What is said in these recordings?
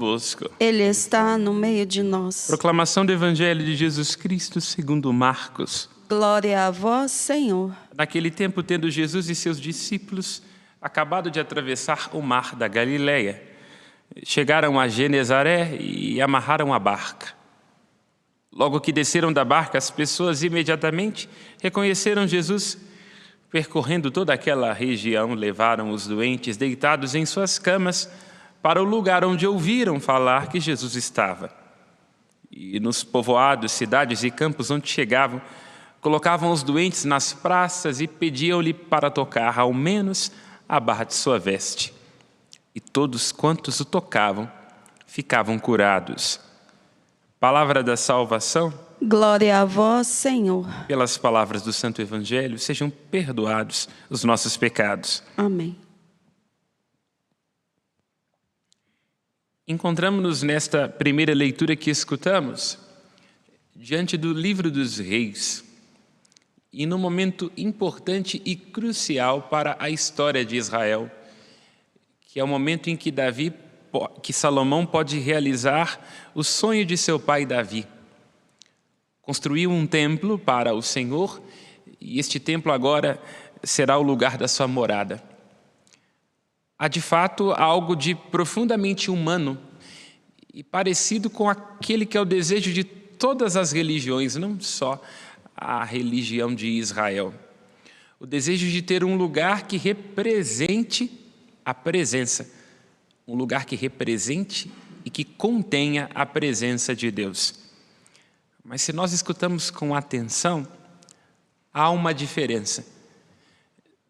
convosco. Ele está no meio de nós. Proclamação do Evangelho de Jesus Cristo segundo Marcos. Glória a vós, Senhor. Naquele tempo, tendo Jesus e seus discípulos acabado de atravessar o mar da Galileia, chegaram a Genezaré e amarraram a barca. Logo que desceram da barca, as pessoas imediatamente reconheceram Jesus. Percorrendo toda aquela região, levaram os doentes deitados em suas camas para o lugar onde ouviram falar que Jesus estava. E nos povoados, cidades e campos onde chegavam, colocavam os doentes nas praças e pediam-lhe para tocar ao menos a barra de sua veste. E todos quantos o tocavam ficavam curados. Palavra da salvação. Glória a vós, Senhor. Pelas palavras do Santo Evangelho, sejam perdoados os nossos pecados. Amém. Encontramos-nos nesta primeira leitura que escutamos, diante do livro dos Reis, e num momento importante e crucial para a história de Israel, que é o momento em que Salomão pode realizar o sonho de seu pai Davi. Construiu um templo para o Senhor, e este templo agora será o lugar da sua morada. Há de fato algo de profundamente humano e parecido com aquele que é o desejo de todas as religiões, não só a religião de Israel. O desejo de ter um lugar que represente a presença, um lugar que represente e que contenha a presença de Deus. Mas se nós escutamos com atenção, há uma diferença.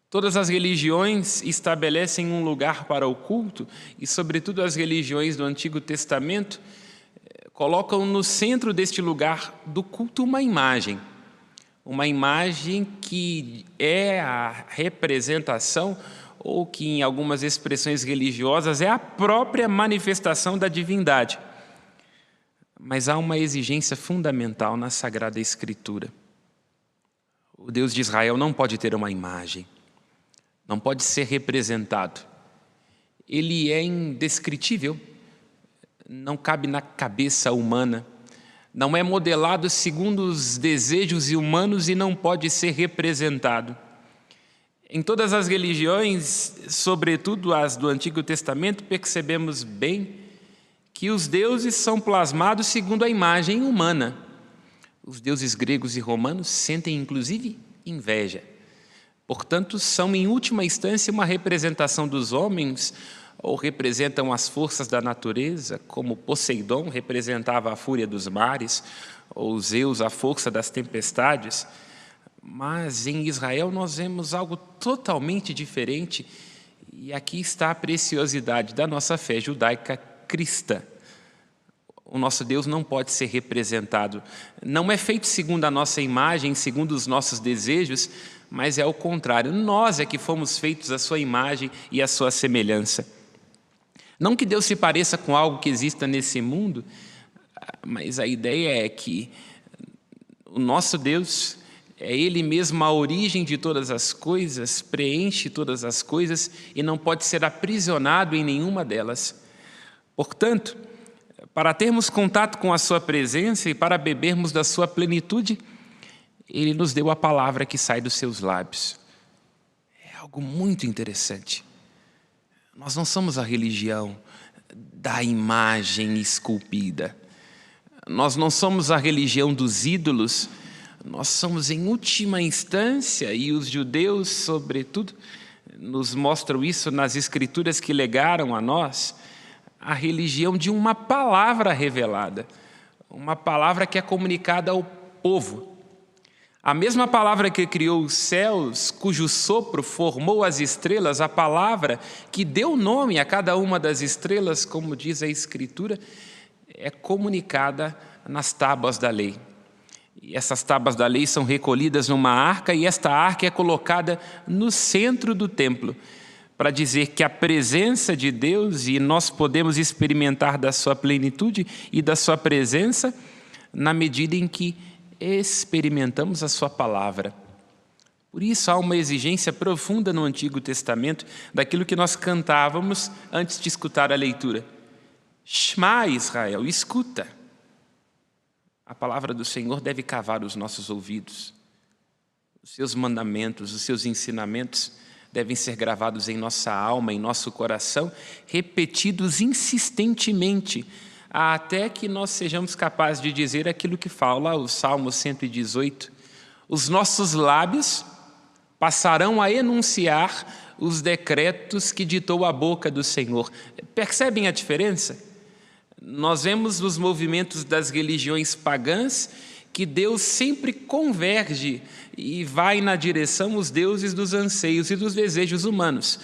Todas as religiões estabelecem um lugar para o culto e, sobretudo, as religiões do Antigo Testamento colocam no centro deste lugar do culto uma imagem que é a representação ou que, em algumas expressões religiosas, é a própria manifestação da divindade. Mas há uma exigência fundamental na Sagrada Escritura. O Deus de Israel não pode ter uma imagem, não pode ser representado. Ele é indescritível, não cabe na cabeça humana, não é modelado segundo os desejos humanos e não pode ser representado. Em todas as religiões, sobretudo as do Antigo Testamento, percebemos bem que os deuses são plasmados segundo a imagem humana. Os deuses gregos e romanos sentem, inclusive, inveja. Portanto, são, em última instância, uma representação dos homens, ou representam as forças da natureza, como Poseidon representava a fúria dos mares, ou Zeus a força das tempestades. Mas em Israel nós vemos algo totalmente diferente, e aqui está a preciosidade da nossa fé judaica cristã. O nosso Deus não pode ser representado. Não é feito segundo a nossa imagem, segundo os nossos desejos, mas é o contrário. Nós é que fomos feitos à sua imagem e à sua semelhança. Não que Deus se pareça com algo que exista nesse mundo, mas a ideia é que o nosso Deus é Ele mesmo a origem de todas as coisas, preenche todas as coisas e não pode ser aprisionado em nenhuma delas. Portanto, para termos contato com a sua presença e para bebermos da sua plenitude, Ele nos deu a palavra que sai dos seus lábios. É algo muito interessante. Nós não somos a religião da imagem esculpida. Nós não somos a religião dos ídolos. Nós somos, em última instância, e os judeus, sobretudo, nos mostram isso nas escrituras que legaram a nós, a religião de uma palavra revelada, uma palavra que é comunicada ao povo. A mesma palavra que criou os céus, cujo sopro formou as estrelas, a palavra que deu nome a cada uma das estrelas, como diz a Escritura, é comunicada nas tábuas da lei. E essas tábuas da lei são recolhidas numa arca, e esta arca é colocada no centro do templo, para dizer que a presença de Deus, e nós podemos experimentar da sua plenitude e da sua presença, na medida em que experimentamos a sua palavra. Por isso há uma exigência profunda no Antigo Testamento daquilo que nós cantávamos antes de escutar a leitura. Shema Israel, escuta. A palavra do Senhor deve cavar os nossos ouvidos. Os seus mandamentos, os seus ensinamentos devem ser gravados em nossa alma, em nosso coração, repetidos insistentemente, até que nós sejamos capazes de dizer aquilo que fala o Salmo 118. Os nossos lábios passarão a enunciar os decretos que ditou a boca do Senhor. Percebem a diferença? Nós vemos nos movimentos das religiões pagãs que Deus sempre converge e vai na direção os deuses dos anseios e dos desejos humanos.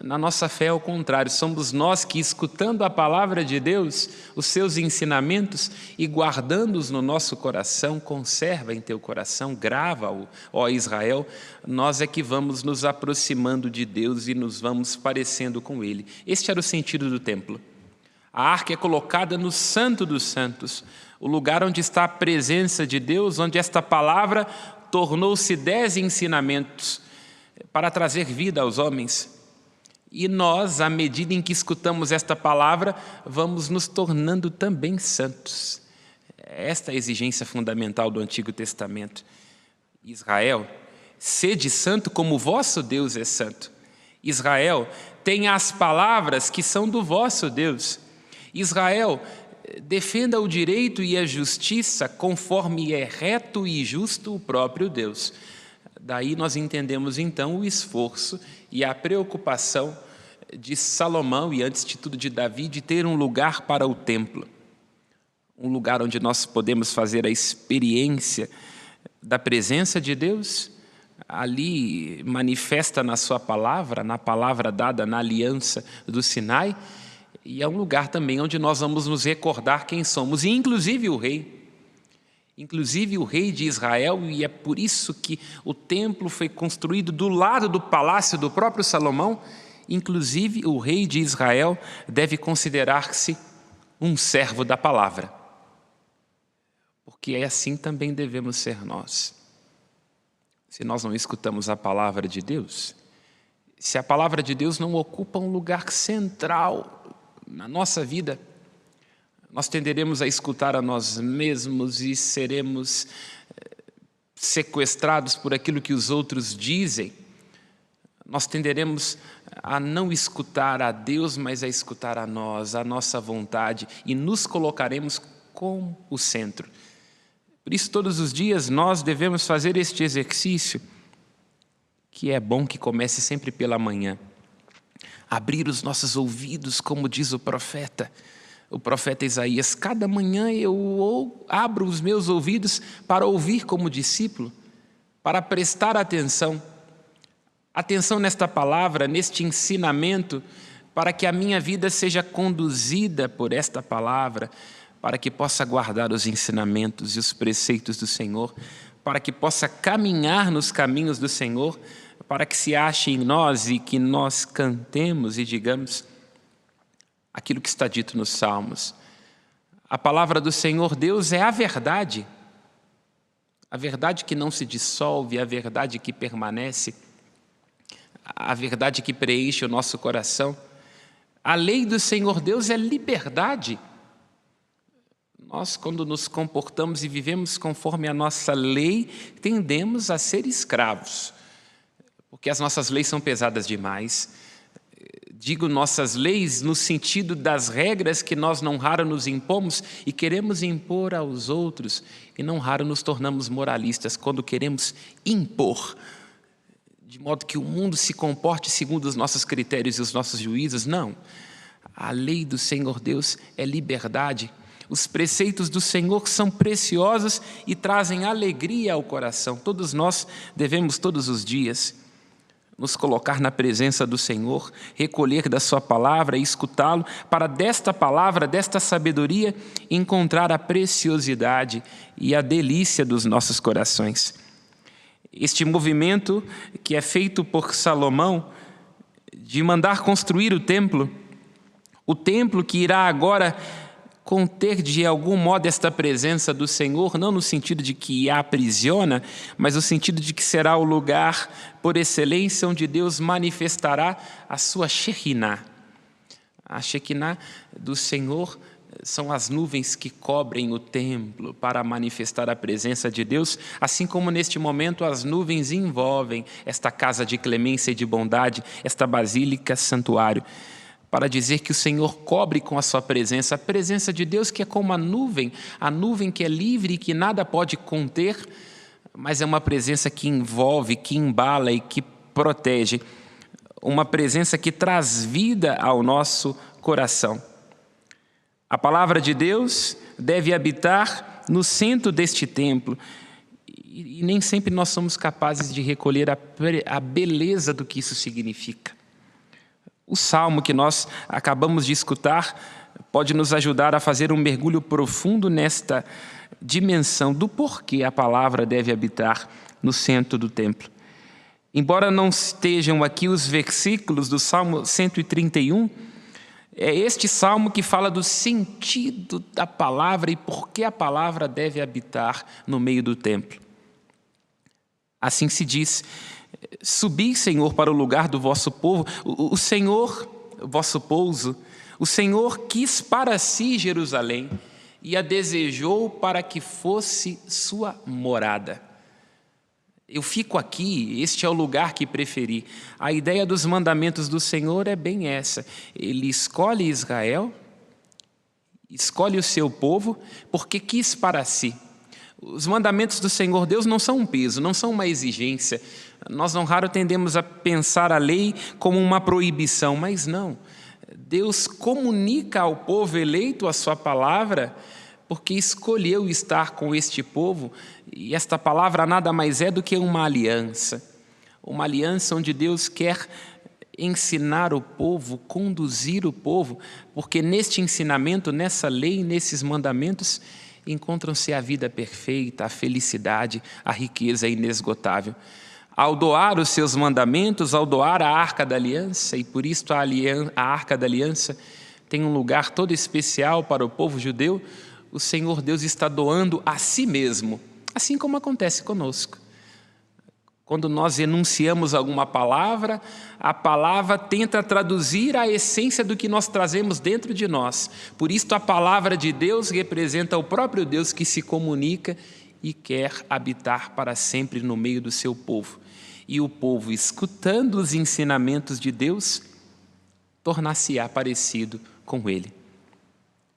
Na nossa fé, ao contrário, somos nós que, escutando a palavra de Deus, os seus ensinamentos e guardando-os no nosso coração, conserva em teu coração, grava-o, ó Israel, nós é que vamos nos aproximando de Deus e nos vamos parecendo com Ele. Este era o sentido do templo. A arca é colocada no Santo dos Santos, o lugar onde está a presença de Deus, onde esta palavra tornou-se 10 ensinamentos para trazer vida aos homens. E nós, à medida em que escutamos esta palavra, vamos nos tornando também santos. Esta é a exigência fundamental do Antigo Testamento. Israel, sede santo como o vosso Deus é santo. Israel, tenha as palavras que são do vosso Deus. Israel, defenda o direito e a justiça conforme é reto e justo o próprio Deus. Daí nós entendemos então o esforço e a preocupação de Salomão e antes de tudo de Davi de ter um lugar para o templo. Um lugar onde nós podemos fazer a experiência da presença de Deus, ali manifesta na sua palavra, na palavra dada na aliança do Sinai, e é um lugar também onde nós vamos nos recordar quem somos, e inclusive o rei de Israel, e é por isso que o templo foi construído do lado do palácio do próprio Salomão. Inclusive o rei de Israel deve considerar-se um servo da palavra, porque assim também devemos ser nós. Se nós não escutamos a palavra de Deus, se a palavra de Deus não ocupa um lugar central na nossa vida, nós tenderemos a escutar a nós mesmos e seremos sequestrados por aquilo que os outros dizem. Nós tenderemos a não escutar a Deus, mas a escutar a nós, a nossa vontade, e nos colocaremos como o centro. Por isso, todos os dias, nós devemos fazer este exercício, que é bom que comece sempre pela manhã. Abrir os nossos ouvidos, como diz o profeta Isaías. Cada manhã eu abro os meus ouvidos para ouvir como discípulo, para prestar atenção. Atenção nesta palavra, neste ensinamento, para que a minha vida seja conduzida por esta palavra, para que possa guardar os ensinamentos e os preceitos do Senhor, para que possa caminhar nos caminhos do Senhor, para que se ache em nós e que nós cantemos e digamos aquilo que está dito nos Salmos. A palavra do Senhor Deus é a verdade que não se dissolve, a verdade que permanece, a verdade que preenche o nosso coração. A lei do Senhor Deus é liberdade. Nós, quando nos comportamos e vivemos conforme a nossa lei, tendemos a ser escravos, porque as nossas leis são pesadas demais. Digo nossas leis no sentido das regras que nós não raro nos impomos e queremos impor aos outros, e não raro nos tornamos moralistas quando queremos impor, de modo que o mundo se comporte segundo os nossos critérios e os nossos juízos. Não, a lei do Senhor Deus é liberdade. Os preceitos do Senhor são preciosos e trazem alegria ao coração. Todos nós devemos todos os dias nos colocar na presença do Senhor, recolher da sua palavra e escutá-lo, para desta palavra, desta sabedoria, encontrar a preciosidade e a delícia dos nossos corações. Este movimento que é feito por Salomão, de mandar construir o templo que irá agora conter de algum modo esta presença do Senhor, não no sentido de que a aprisiona, mas no sentido de que será o lugar por excelência onde Deus manifestará a sua Shekinah. A Shekinah do Senhor são as nuvens que cobrem o templo para manifestar a presença de Deus, assim como neste momento as nuvens envolvem esta casa de clemência e de bondade, esta basílica santuário, para dizer que o Senhor cobre com a sua presença, a presença de Deus que é como a nuvem que é livre e que nada pode conter, mas é uma presença que envolve, que embala e que protege, uma presença que traz vida ao nosso coração. A palavra de Deus deve habitar no centro deste templo, e nem sempre nós somos capazes de recolher a beleza do que isso significa. O salmo que nós acabamos de escutar pode nos ajudar a fazer um mergulho profundo nesta dimensão do porquê a palavra deve habitar no centro do templo. Embora não estejam aqui os versículos do Salmo 131, é este salmo que fala do sentido da palavra e por que a palavra deve habitar no meio do templo. Assim se diz: subi, Senhor, para o lugar do vosso povo, o Senhor, vosso pouso, o Senhor quis para si Jerusalém e a desejou para que fosse sua morada. Eu fico aqui, este é o lugar que preferi. A ideia dos mandamentos do Senhor é bem essa. Ele escolhe Israel, escolhe o seu povo, porque quis para si. Os mandamentos do Senhor Deus não são um peso, não são uma exigência. Nós não raro tendemos a pensar a lei como uma proibição, mas não. Deus comunica ao povo eleito a sua palavra, porque escolheu estar com este povo, e esta palavra nada mais é do que uma aliança onde Deus quer ensinar o povo, conduzir o povo, porque neste ensinamento, nessa lei, nesses mandamentos, encontram-se a vida perfeita, a felicidade, a riqueza inesgotável. Ao doar os seus mandamentos, ao doar a Arca da Aliança, e por isso a Arca da Aliança tem um lugar todo especial para o povo judeu, o Senhor Deus está doando a si mesmo, assim como acontece conosco. Quando nós enunciamos alguma palavra, a palavra tenta traduzir a essência do que nós trazemos dentro de nós. Por isso a palavra de Deus representa o próprio Deus que se comunica e quer habitar para sempre no meio do seu povo. E o povo, escutando os ensinamentos de Deus, tornar-se-á parecido com Ele.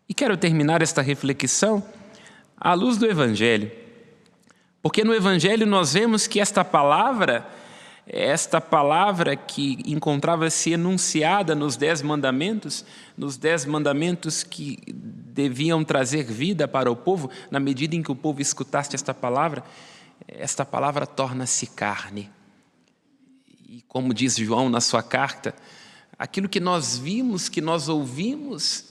E quero terminar esta reflexão à luz do Evangelho. Porque no Evangelho nós vemos que esta palavra que encontrava-se enunciada nos 10 mandamentos que deviam trazer vida para o povo, na medida em que o povo escutasse esta palavra torna-se carne. E como diz João na sua carta, aquilo que nós vimos, que nós ouvimos,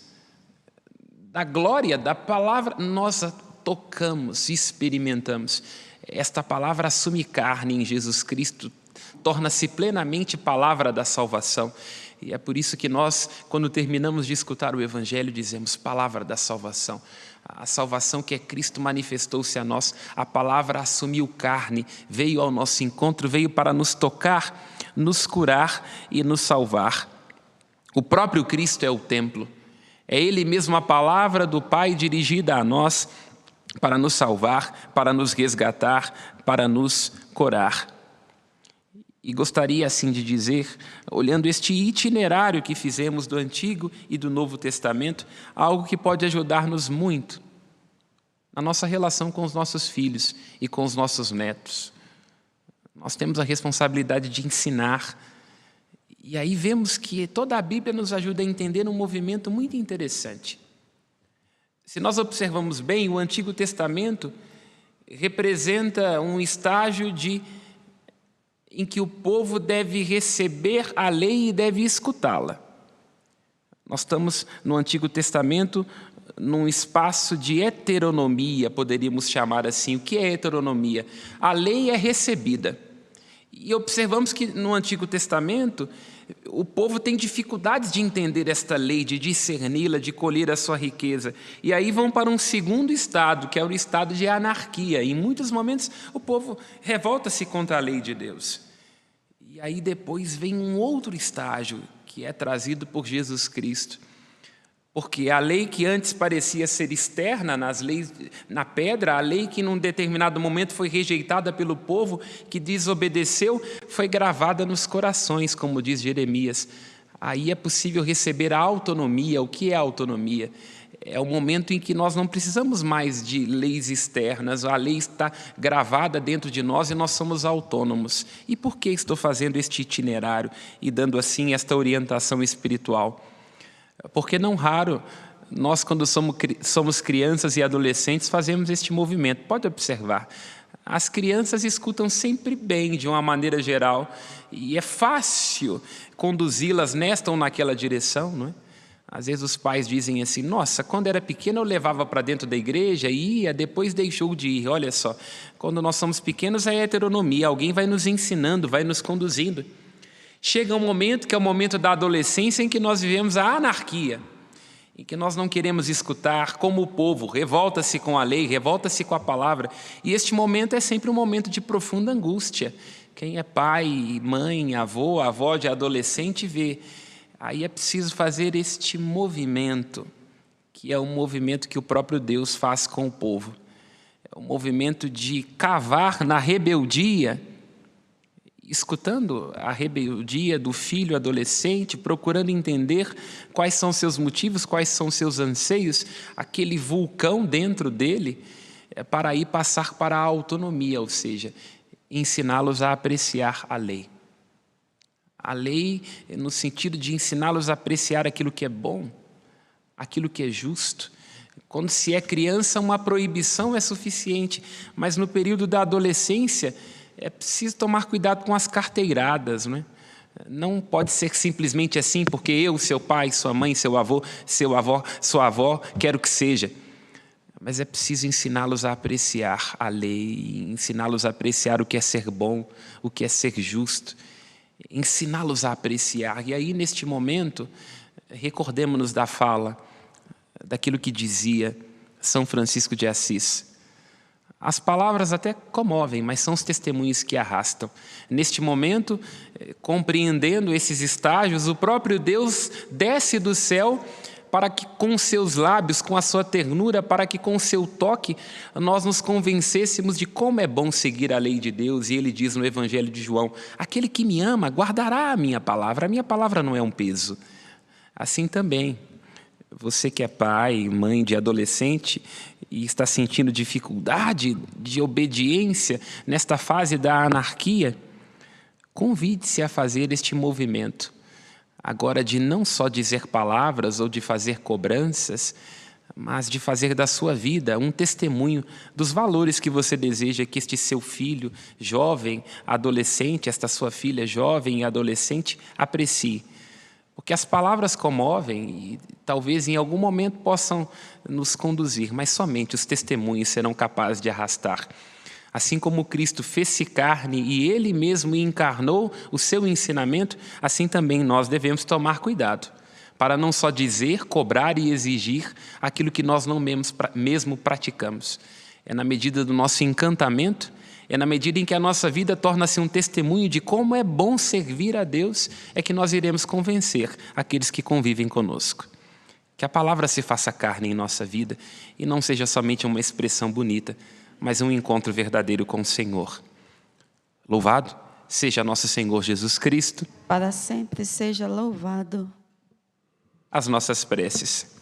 da glória da palavra, nós a tocamos, experimentamos. Esta palavra assume carne em Jesus Cristo, torna-se plenamente palavra da salvação. E é por isso que nós, quando terminamos de escutar o Evangelho, dizemos palavra da salvação. A salvação que é Cristo manifestou-se a nós, a palavra assumiu carne, veio ao nosso encontro, veio para nos tocar, nos curar e nos salvar. O próprio Cristo é o templo. É Ele mesmo a palavra do Pai dirigida a nós para nos salvar, para nos resgatar, para nos curar. E gostaria assim de dizer, olhando este itinerário que fizemos do Antigo e do Novo Testamento, algo que pode ajudar-nos muito na nossa relação com os nossos filhos e com os nossos netos. Nós temos a responsabilidade de ensinar. E aí vemos que toda a Bíblia nos ajuda a entender um movimento muito interessante. Se nós observamos bem, o Antigo Testamento representa um estágio em que o povo deve receber a lei e deve escutá-la. Nós estamos no Antigo Testamento num espaço de heteronomia, poderíamos chamar assim. O que é heteronomia? A lei é recebida. E observamos que no Antigo Testamento o povo tem dificuldades de entender esta lei, de discerni-la, de colher a sua riqueza. E aí vão para um segundo estado, que é o estado de anarquia. Em muitos momentos o povo revolta-se contra a lei de Deus. E aí depois vem um outro estágio, que é trazido por Jesus Cristo, Porque a lei que antes parecia ser externa nas leis, na pedra, a lei que num determinado momento foi rejeitada pelo povo que desobedeceu, foi gravada nos corações, como diz Jeremias. Aí é possível receber a autonomia. O que é autonomia? É o momento em que nós não precisamos mais de leis externas, a lei está gravada dentro de nós e nós somos autônomos. E por que estou fazendo este itinerário e dando assim esta orientação espiritual? Porque não raro, nós quando somos crianças e adolescentes fazemos este movimento. Pode observar, as crianças escutam sempre bem de uma maneira geral e é fácil conduzi-las nesta ou naquela direção, não é? Às vezes os pais dizem assim, nossa, quando era pequeno eu levava para dentro da igreja e ia, depois deixou de ir. Olha só, quando nós somos pequenos é heteronomia, alguém vai nos ensinando, vai nos conduzindo. Chega um momento que é o momento da adolescência em que nós vivemos a anarquia, em que nós não queremos escutar como o povo, revolta-se com a lei, revolta-se com a palavra. E este momento é sempre um momento de profunda angústia. Quem é pai, mãe, avó de adolescente vê. Aí é preciso fazer este movimento, que é um movimento que o próprio Deus faz com o povo. É um movimento de cavar na rebeldia, escutando a rebeldia do filho adolescente, procurando entender quais são seus motivos, quais são seus anseios, aquele vulcão dentro dele, para aí passar para a autonomia, ou seja, ensiná-los a apreciar a lei. A lei no sentido de ensiná-los a apreciar aquilo que é bom, aquilo que é justo. Quando se é criança, uma proibição é suficiente, mas no período da adolescência é preciso tomar cuidado com as carteiradas, não é? Não pode ser simplesmente assim, porque eu, seu pai, sua mãe, seu avô, sua avó, quero que seja. Mas é preciso ensiná-los a apreciar a lei, ensiná-los a apreciar o que é ser bom, o que é ser justo, ensiná-los a apreciar. E aí, neste momento, recordemos-nos da fala, daquilo que dizia São Francisco de Assis. As palavras até comovem, mas são os testemunhos que arrastam. Neste momento, compreendendo esses estágios, o próprio Deus desce do céu para que com seus lábios, com a sua ternura, para que com o seu toque, nós nos convencêssemos de como é bom seguir a lei de Deus. E ele diz no Evangelho de João, aquele que me ama guardará a minha palavra não é um peso. Assim também, você que é pai, mãe de adolescente e está sentindo dificuldade de obediência nesta fase da anarquia, convide-se a fazer este movimento. Agora, de não só dizer palavras ou de fazer cobranças, mas de fazer da sua vida um testemunho dos valores que você deseja que este seu filho jovem, adolescente, esta sua filha jovem e adolescente aprecie. Porque as palavras comovem e talvez em algum momento possam nos conduzir, mas somente os testemunhos serão capazes de arrastar. Assim como Cristo fez-se carne e Ele mesmo encarnou o seu ensinamento, assim também nós devemos tomar cuidado, para não só dizer, cobrar e exigir aquilo que nós não mesmo praticamos. É na medida do nosso encantamento, é na medida em que a nossa vida torna-se um testemunho de como é bom servir a Deus, é que nós iremos convencer aqueles que convivem conosco. Que a palavra se faça carne em nossa vida e não seja somente uma expressão bonita, mas um encontro verdadeiro com o Senhor. Louvado seja nosso Senhor Jesus Cristo. Para sempre seja louvado. As nossas preces.